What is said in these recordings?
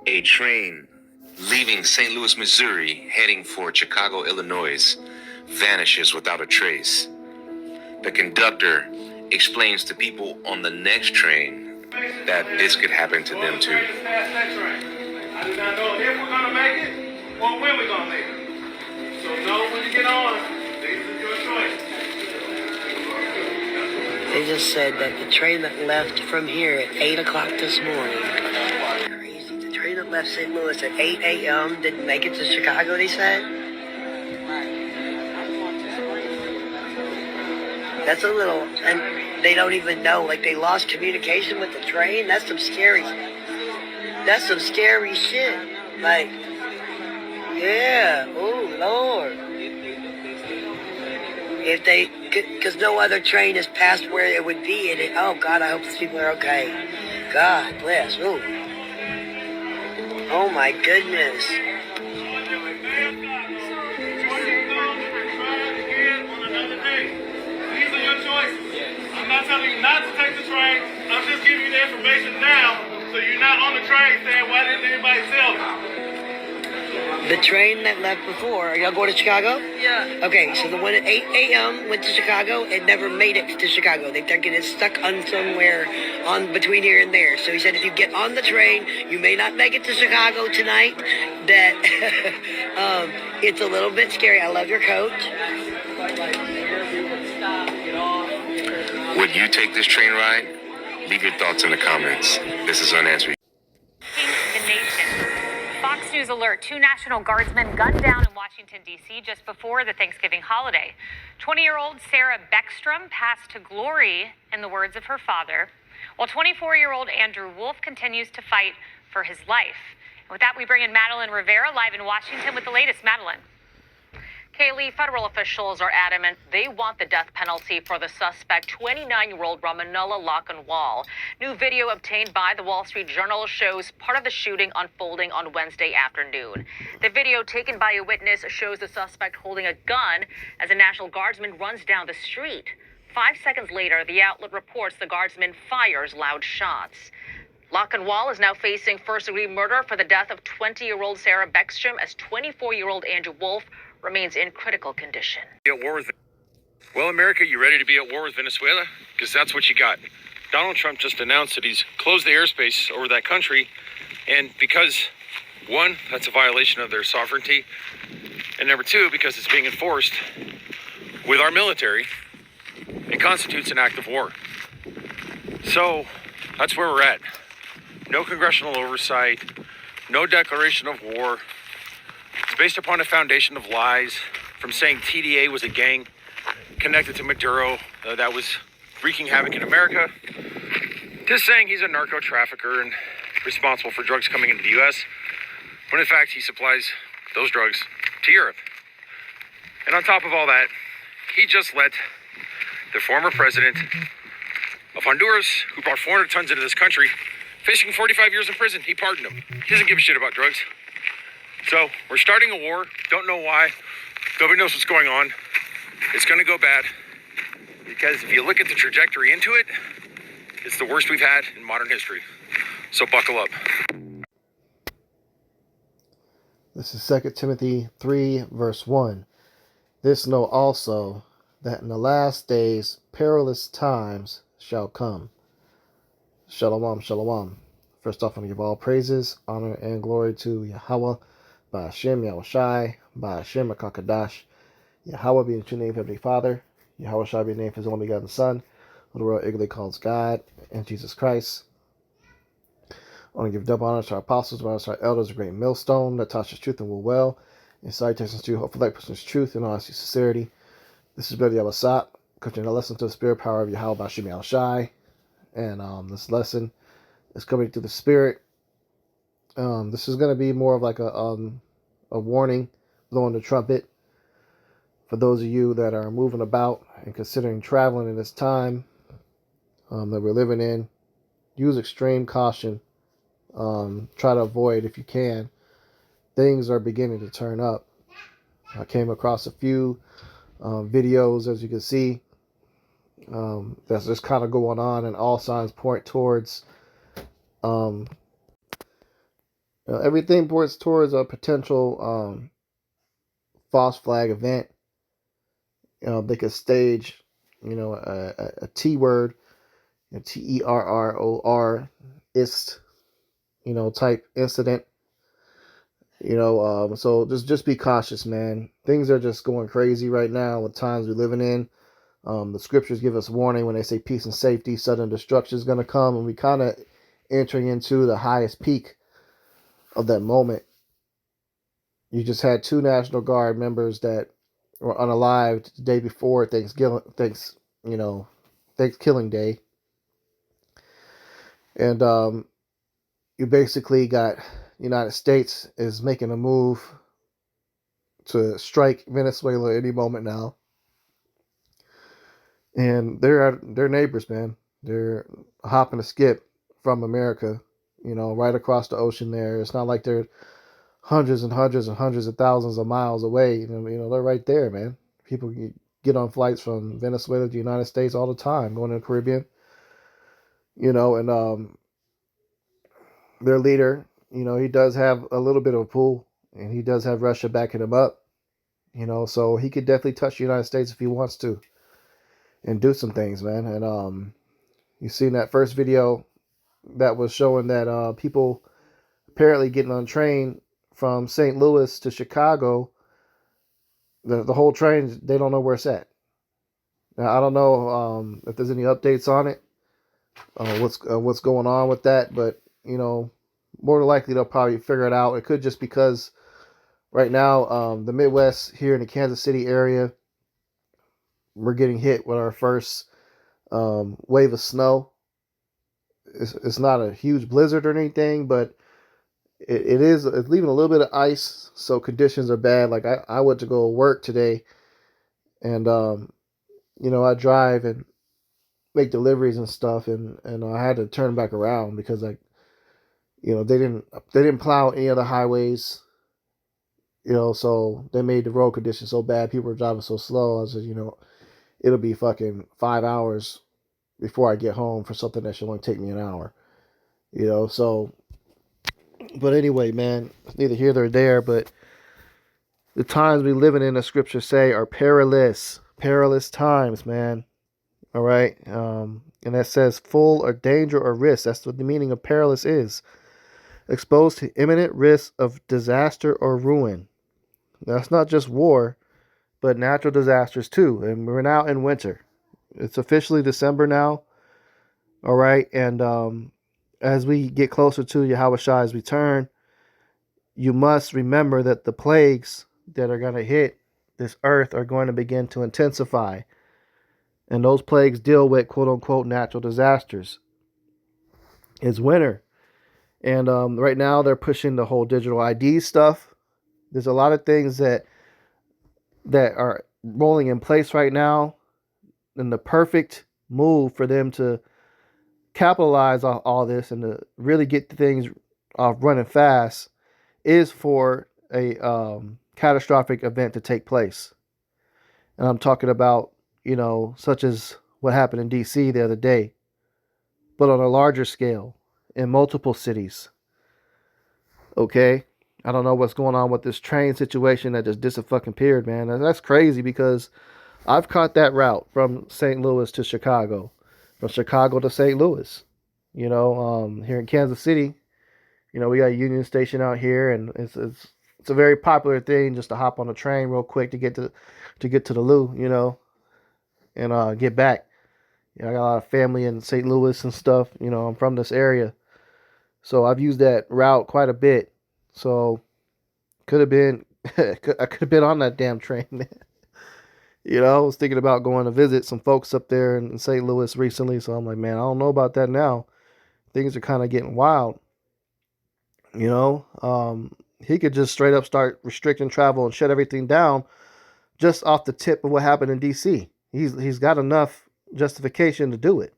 A train leaving St. Louis, Missouri, heading for Chicago, Illinois, vanishes without a trace. The conductor explains to people on the next train that this could happen to them too. I do not know if we're going to make it or when we're going to make it. So know when you get on, this is your choice. They just said that the train that left from here at 8 o'clock this morning, crazy, the train that left St. Louis at 8 a.m. didn't make it to Chicago, they said? That's a little, and they don't even know, like they lost communication with the train. That's some scary shit. Like, yeah, oh Lord. If they, because no other train has passed where it would be, and oh God, I hope these people are okay. God bless. Ooh. Oh my goodness. I'm not telling you not to take the train. I'm just giving you the information now, so you're not on the train saying, why didn't anybody tell me? The train that left before, are y'all going to Chicago? Yeah. Okay, so the one at 8 a.m. went to Chicago and never made it to Chicago. They think it is stuck on somewhere on between here and there. So he said if you get on the train, you may not make it to Chicago tonight. That it's a little bit scary. I love your coat. Would you take this train ride? Leave your thoughts in the comments. This is Unanswered. The nation. Fox News alert: 2 National Guardsmen gunned down in Washington, D.C. just before the Thanksgiving holiday. 20-year-old Sarah Beckstrom passed to glory, in the words of her father, while 24-year-old Andrew Wolf continues to fight for his life. And with that, we bring in Madeline Rivera live in Washington with the latest. Madeline. Kaylee, federal officials are adamant they want the death penalty for the suspect, 29-year-old Ramanullah Lockenwall. New video obtained by the Wall Street Journal shows part of the shooting unfolding on Wednesday afternoon. The video taken by a witness shows the suspect holding a gun as a National Guardsman runs down the street. 5 seconds later, the outlet reports the Guardsman fires loud shots. Lockenwall is now facing first-degree murder for the death of 20-year-old Sarah Beckstrom, as 24-year-old Andrew Wolf remains in critical condition. At war with, well, America, you ready to be at war with Venezuela? Because that's what you got. Donald Trump just announced that he's closed the airspace over that country, and because, one, that's a violation of their sovereignty, and number two, because it's being enforced with our military, it constitutes an act of war. So that's where we're at. No congressional oversight, no declaration of war. It's based upon a foundation of lies, from saying TDA was a gang connected to Maduro that was wreaking havoc in America, to saying he's a narco trafficker and responsible for drugs coming into the U.S., when in fact he supplies those drugs to Europe. And on top of all that, he just let the former president of Honduras, who brought 400 tons into this country, facing 45 years in prison, he pardoned him. He doesn't give a shit about drugs. So we're starting a war. Don't know why. Nobody knows what's going on. It's going to go bad, because if you look at the trajectory into it, it's the worst we've had in modern history. So buckle up. This is 2 Timothy 3, verse 1. This know also, that in the last days perilous times shall come. Shalom, shalom. First off, I want to give all praises, honor, and glory to Yahweh, by Hashem Yahushai, by Hashem Akakadash. Yahweh being the true name of Heavenly Father, Yahweh Shai being the name of His only begotten Son, who the world eagerly calls God, and Jesus Christ. I want to give double honor to our apostles, honor to our elders, a great millstone that taught us truth and will well, and salutations to hopeful like person's truth and honesty, sincerity. This is Brother Yabasat, coaching a lesson to the spirit power of Yahweh by Hashem Yahushai. And this lesson is coming through the Spirit. This is going to be more of like a warning, blowing the trumpet for those of you that are moving about and considering traveling in this time that we're living in. Use extreme caution. Try to avoid, if you can. Things are beginning to turn up. I came across a few videos, as you can see, that's just kind of going on, and all signs point towards Everything points towards a potential false flag event. They could stage, a T word, terror, ist, type incident. So just be cautious, man. Things are just going crazy right now with times we're living in. The scriptures give us warning when they say peace and safety, sudden destruction is going to come, and we kind of entering into the highest peak of that moment. You just had 2 National Guard members that were unalived the day before Thanksgiving Day, and you basically got the United States is making a move to strike Venezuela any moment now. And they're neighbors, man. They're a hop and a skip from America, right across the ocean there. It's not like they're hundreds and hundreds and hundreds of thousands of miles away. They're right there, man. People get on flights from Venezuela to the United States all the time, going to the Caribbean, and their leader, he does have a little bit of a pull, and he does have Russia backing him up, so he could definitely touch the United States if he wants to and do some things, man. And you seen that first video that was showing that people apparently getting on a train from St. Louis to Chicago. The whole train, they don't know where it's at. Now, I don't know if there's any updates on it, what's going on with that, but more than likely they'll probably figure it out. It could just because right now the Midwest here in the Kansas City area, we're getting hit with our first wave of snow. It's not a huge blizzard or anything, but it's leaving a little bit of ice, so conditions are bad. Like I went to go work today, and I drive and make deliveries and stuff, and I had to turn back around because they didn't plow any of the highways, so they made the road conditions so bad, people were driving so slow. I said, it'll be fucking 5 hours before I get home for something that should only take me an hour, so. But anyway, man, it's neither here nor there, but the times we living in, the scriptures say, are perilous times, man. All right. And that says full of danger or risk. That's what the meaning of perilous is. Exposed to imminent risk of disaster or ruin. That's not just war, but natural disasters too. And we're now in winter. It's officially December now. All right. And as we get closer to Yahweh return, you must remember that the plagues that are going to hit this earth are going to begin to intensify. And those plagues deal with quote unquote natural disasters. It's winter. And right now they're pushing the whole digital ID stuff. There's a lot of things that are rolling in place right now. And the perfect move for them to capitalize on all this and to really get things off running fast is for a catastrophic event to take place. And I'm talking about, such as what happened in D.C. the other day, but on a larger scale in multiple cities. Okay? I don't know what's going on with this train situation that just disappeared, man. That's crazy because I've caught that route from St. Louis to Chicago, from Chicago to St. Louis. Here in Kansas City, we got a Union Station out here, and it's a very popular thing just to hop on a train real quick to get to the loo, and get back. I got a lot of family in St. Louis and stuff. I'm from this area, so I've used that route quite a bit. So could have been I could have been on that damn train. I was thinking about going to visit some folks up there in St. Louis recently, so I'm like, man, I don't know about that now. Things are kind of getting wild. He could just straight up start restricting travel and shut everything down just off the tip of what happened in D.C. He's got enough justification to do it.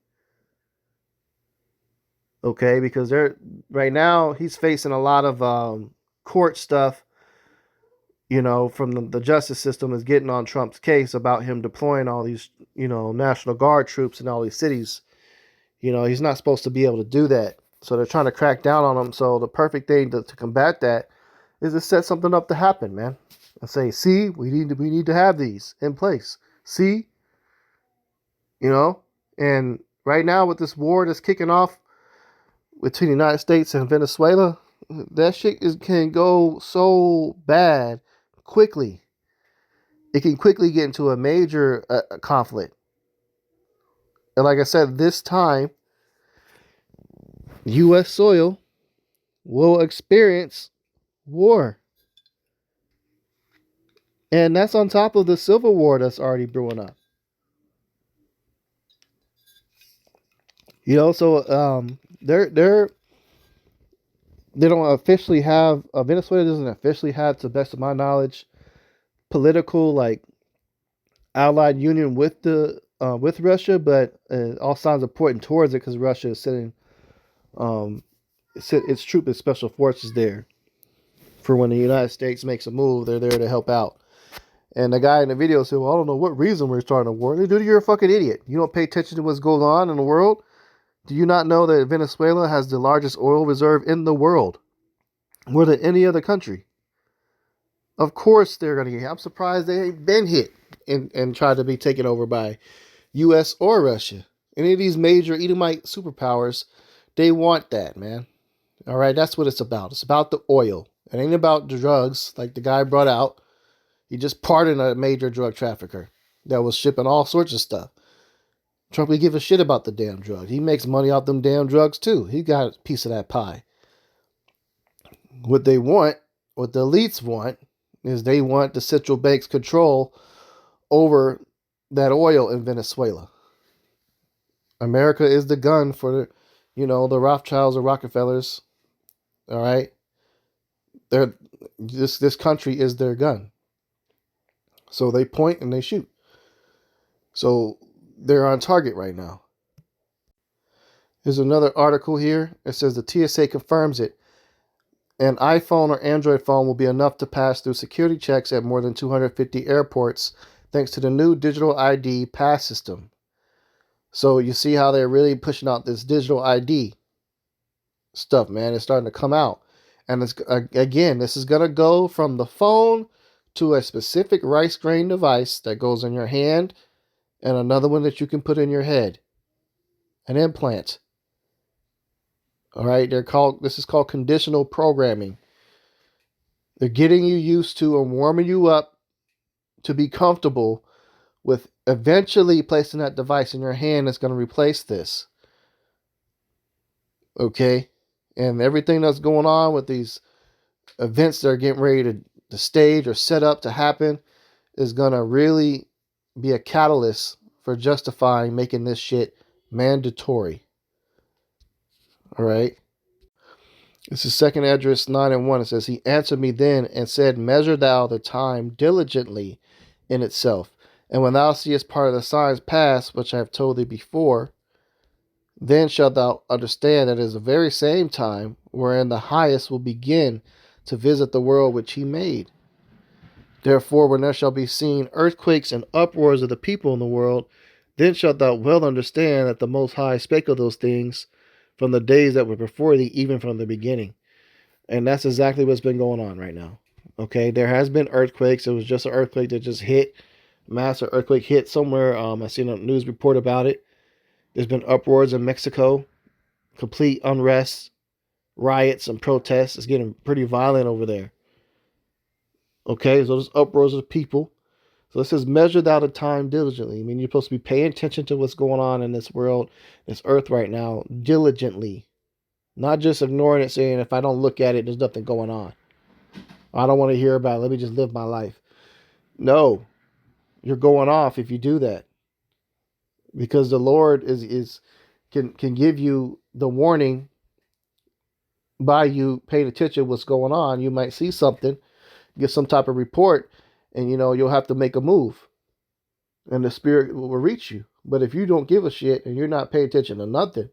Okay, because right now he's facing a lot of court stuff. From the justice system is getting on Trump's case about him deploying all these, National Guard troops in all these cities. He's not supposed to be able to do that. So they're trying to crack down on them. So the perfect thing to combat that is to set something up to happen, man. And say, see, we need to have these in place. See, you know, and right now with this war that's kicking off between the United States and Venezuela, that shit can go so bad quickly. It can quickly get into a major conflict. And like I said, this time, U.S. soil will experience war. And that's on top of the civil war that's already brewing up. You know, so they don't officially have Venezuela doesn't officially have, to the best of my knowledge, political like allied union with Russia, but all signs are pointing towards it because Russia is sending its troop and special forces there for when the United States makes a move. They're there to help out. And the guy in the video said, "Well, I don't know what reason we're starting a war." Dude, you're a fucking idiot. You don't pay attention to what's going on in the world. Do you not know that Venezuela has the largest oil reserve in the world, more than any other country? Of course they're gonna get hit. I'm surprised they ain't been hit and tried to be taken over by U.S. or Russia. Any of these major Edomite superpowers, they want that, man. All right, that's what it's about. It's about the oil. It ain't about the drugs like the guy brought out. He just pardoned a major drug trafficker that was shipping all sorts of stuff. Trump would give a shit about the damn drugs. He makes money off them damn drugs too. He got a piece of that pie. What they want, what the elites want, is they want the central bank's control over that oil in Venezuela. America is the gun for, the Rothschilds or Rockefellers. All right, this country is their gun. So they point and they shoot. So they're on target right now. There's another article here. It says the TSA confirms it. An iPhone or Android phone will be enough to pass through security checks at more than 250 airports thanks to the new digital ID pass system. So you see how they're really pushing out this digital ID stuff, man. It's starting to come out. And it's, again, this is going to go from the phone to a specific rice grain device that goes in your hand and another one that you can put in your head. An implant. All right, this is called conditional programming. They're getting you used to and warming you up to be comfortable with eventually placing that device in your hand that's going to replace this. Okay? And everything that's going on with these events that are getting ready to stage or set up to happen is going to really be a catalyst for justifying making this shit mandatory. All right? This is 2 Esdras 9 and 1. It says, "He answered me then and said, Measure thou the time diligently in itself. And when thou seest part of the signs pass, which I have told thee before, then shalt thou understand that it is the very same time wherein the highest will begin to visit the world which he made. Therefore, when there shall be seen earthquakes and uproars of the people in the world, then shalt thou well understand that the Most High spake of those things from the days that were before thee, even from the beginning." And that's exactly what's been going on right now. Okay, there has been earthquakes. It was just an earthquake that just hit. Massive earthquake hit somewhere. I seen a news report about it. There's been uproars in Mexico. Complete unrest, riots, and protests. It's getting pretty violent over there. Okay, so there's uproars of people. So it says, measure thou the time diligently. I mean, you're supposed to be paying attention to what's going on in this world, this earth right now, diligently. Not just ignoring it, saying, if I don't look at it, there's nothing going on. I don't want to hear about it. Let me just live my life. No, you're going off if you do that. Because the Lord can give you the warning by you paying attention to what's going on. You might see something, get some type of report, and you'll have to make a move. And the Spirit will reach you. But if you don't give a shit and you're not paying attention to nothing,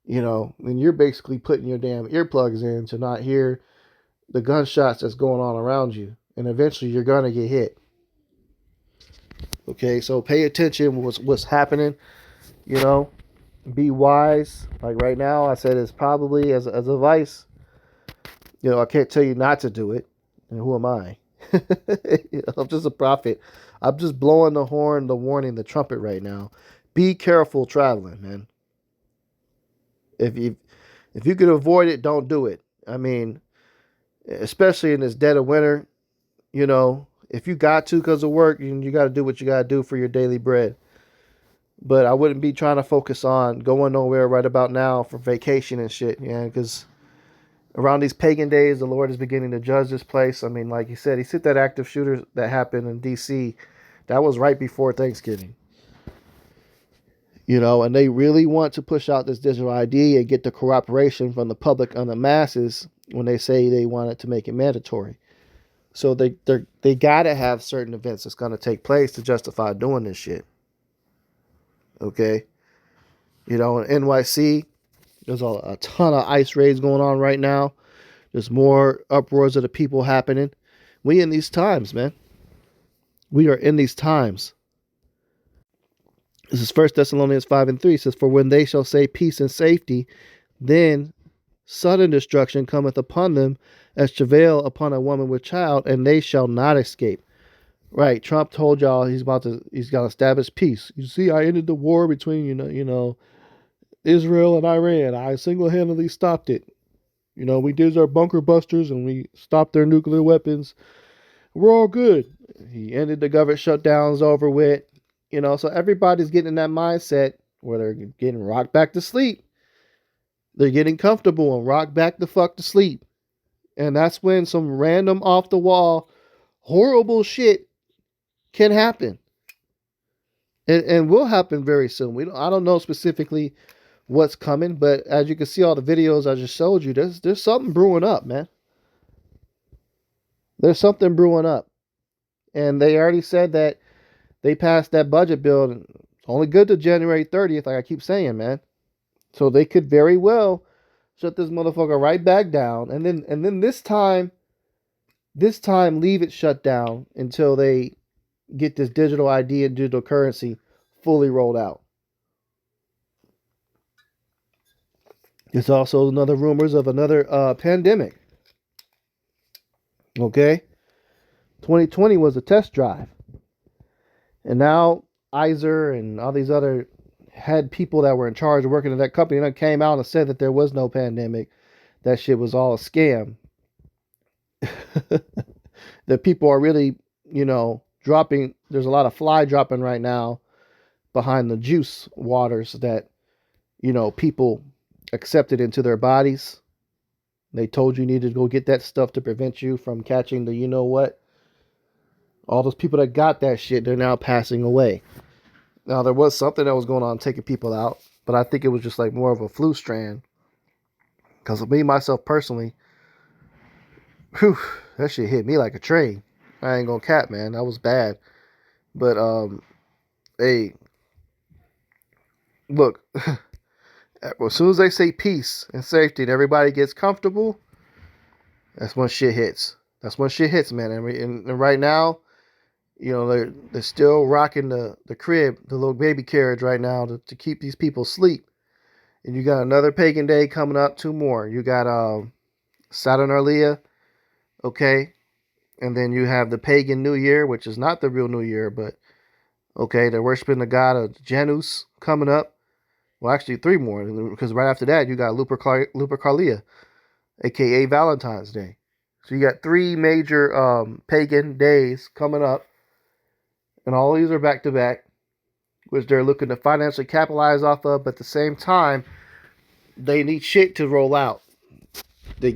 then you're basically putting your damn earplugs in to not hear the gunshots that's going on around you. And eventually you're going to get hit. Okay, so pay attention to what's happening. Be wise. Like right now, I said it's probably as advice. I can't tell you not to do it. And who am I? I'm just a prophet. I'm just blowing the horn, the warning, the trumpet right now. Be careful traveling, man. If you could avoid it, don't do it. I mean, especially in this dead of winter, if you got to because of work, you got to do what you got to do for your daily bread. But I wouldn't be trying to focus on going nowhere right about now for vacation and shit, because around these pagan days, the Lord is beginning to judge this place. I mean, like he said that active shooter that happened in D.C., that was right before Thanksgiving. And they really want to push out this digital ID and get the cooperation from the public and the masses when they say they want it to make it mandatory. So they gotta have certain events that's gonna take place to justify doing this shit. Okay, in NYC, there's a ton of ICE raids going on right now. There's more uproars of the people happening. We in these times, man. We are in these times. This is 1 Thessalonians 5:3. It says, "For when they shall say peace and safety, then sudden destruction cometh upon them as travail upon a woman with child, and they shall not escape." Right. Trump told y'all he's gonna establish peace. You see, I ended the war between Israel and Iran. I single-handedly stopped it. We did our bunker busters and we stopped their nuclear weapons. We're all good. He ended the government shutdowns over with. So everybody's getting in that mindset where they're getting rocked back to sleep. They're getting comfortable and rocked back the fuck to sleep. And that's when some random off the wall horrible shit can happen. And will happen very soon. I don't know specifically what's coming, but as you can see all the videos I just showed you, there's something brewing up, man. There's something brewing up. And they already said that they passed that budget bill. It's only good to January 30th, like I keep saying, man. So they could very well shut this motherfucker right back down. And then this time leave it shut down until they get this digital ID and digital currency fully rolled out. There's also another rumors of another pandemic. Okay? 2020 was a test drive. And now Iser and all these other head people that were in charge of working at that company and came out and said that there was no pandemic. That shit was all a scam. That people are really, dropping. There's a lot of fly dropping right now behind the juice waters that, people accepted into their bodies. They told you needed to go get that stuff to prevent you from catching the what. All those people that got that shit, they're now passing away. Now, there was something that was going on taking people out, but I think it was just like more of a flu strand. Because me, myself, personally, that shit hit me like a train. I ain't gonna cap, man. That was bad. But, hey, look, as soon as they say peace and safety and everybody gets comfortable, that's when shit hits. That's when shit hits, man. And right now, they're still rocking the crib, the little baby carriage right now to keep these people asleep. And you got another pagan day coming up, 2 more. You got Saturnalia, okay? And then you have the pagan New Year, which is not the real New Year, but okay, they're worshiping the god of Janus coming up. Well, actually 3 more, because right after that, you got Lupercalia, aka Valentine's Day. So you got 3 major pagan days coming up. And all these are back to back, which they're looking to financially capitalize off of, but at the same time, they need shit to roll out. They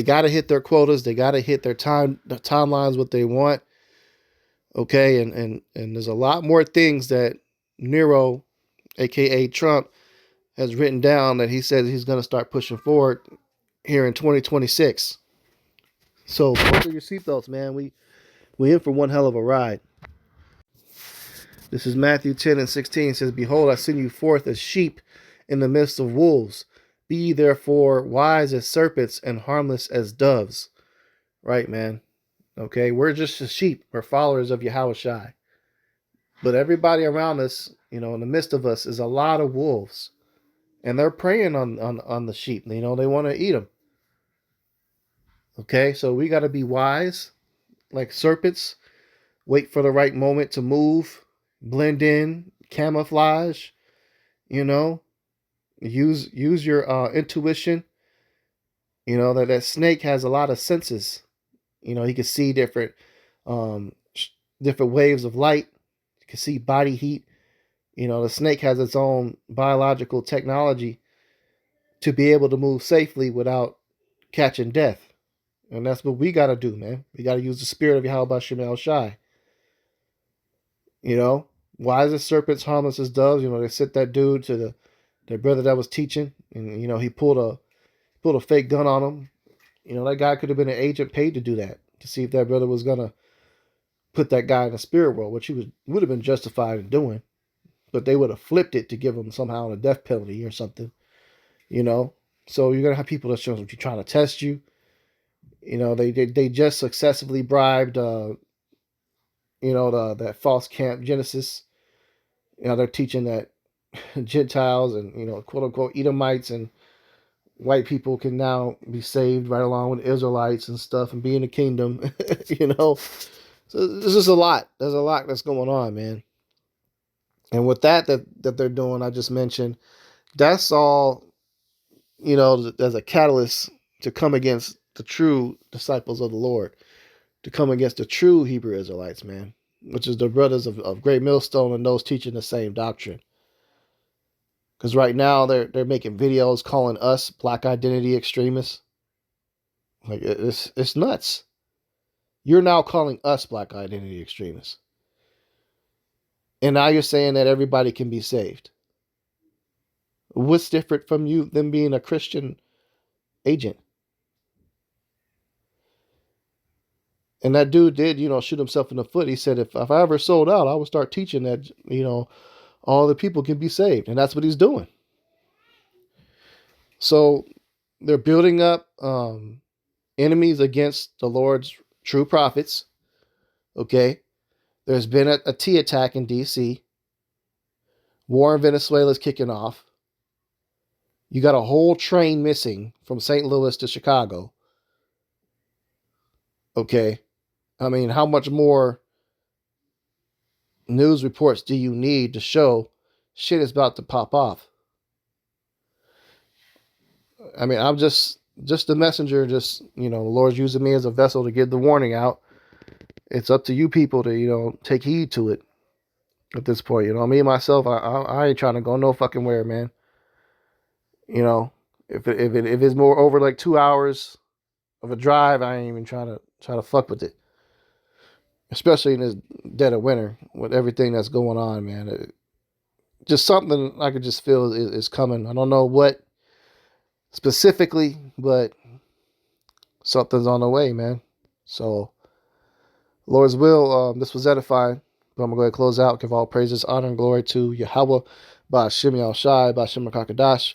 got to hit their quotas. They got to hit their timelines, what they want. Okay, and there's a lot more things that Nero, aka Trump, has written down that he says he's going to start pushing forward here in 2026. So buckle your seatbelts, man. We in for one hell of a ride. This is Matthew 10:16. It says, "Behold, I send you forth as sheep in the midst of wolves. Be ye therefore wise as serpents and harmless as doves." Right, man. Okay, we're just a sheep. We're followers of Yahushua. But everybody around us, in the midst of us, is a lot of wolves. and they're preying on the sheep. You know, they want to eat them. Okay, so we got to be wise, like serpents. Wait for the right moment to move, blend in, camouflage. You know, use your intuition. You know that snake has a lot of senses. You know, he can see um, different waves of light. You can see body heat. You know, the snake has its own biological technology to be able to move safely without catching death. And that's what we got to do, man. We got to use the spirit of Yahweh Shem Shai. You know, wise as serpents, harmless as doves. You know, they sent that dude to their brother that was teaching, and you know he pulled a fake gun on him. You know, that guy could have been an agent paid to do that, to see if that brother was gonna put that guy in the spirit world, which would have been justified in doing. But they would have flipped it to give him somehow a death penalty or something. You know, so you're gonna have people that's trying to test you. You know, they just successfully bribed, that false camp Genesis. You know, they're teaching that Gentiles and quote unquote Edomites and white people can now be saved right along with Israelites and stuff and be in the kingdom. you know, so there's just a lot. There's a lot that's going on, man. And with that they're doing, I just mentioned, that's all. You know, as a catalyst to come against the true disciples of the Lord, to come against the true Hebrew Israelites, man, which is the brothers of Great Millstone and those teaching the same doctrine. Because right now they're making videos calling us black identity extremists. Like it's nuts. You're now calling us black identity extremists. And now you're saying that everybody can be saved. What's different from you than being a Christian agent? And that dude did, shoot himself in the foot. He said, if I ever sold out, I would start teaching that, all the people can be saved. And that's what he's doing. So they're building up enemies against the Lord's true prophets. Okay. There's been a T attack in D.C. War in Venezuela is kicking off. You got a whole train missing from St. Louis to Chicago. Okay. I mean, how much more news reports do you need to show shit is about to pop off? I mean, I'm just the messenger. Just, the Lord's using me as a vessel to get the warning out. It's up to you people to, take heed to it at this point. Me myself, I ain't trying to go no fucking where, man. If it's more over like 2 hours of a drive, I ain't even trying to fuck with it. Especially in this dead of winter with everything that's going on, man. Just something I could just feel is coming. I don't know what specifically, but something's on the way, man. So, Lord's will, this was edifying. But I'm going to go ahead and close out. Give all praises, honor, and glory to Yahweh, by Shem Shai, by Shem Kakadash.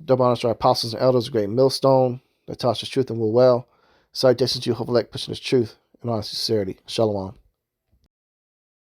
Double honors to our apostles and elders, great millstone that taught us truth and will well. Salutations to you, Hovelek, pushing this truth and honest sincerity. Shalom.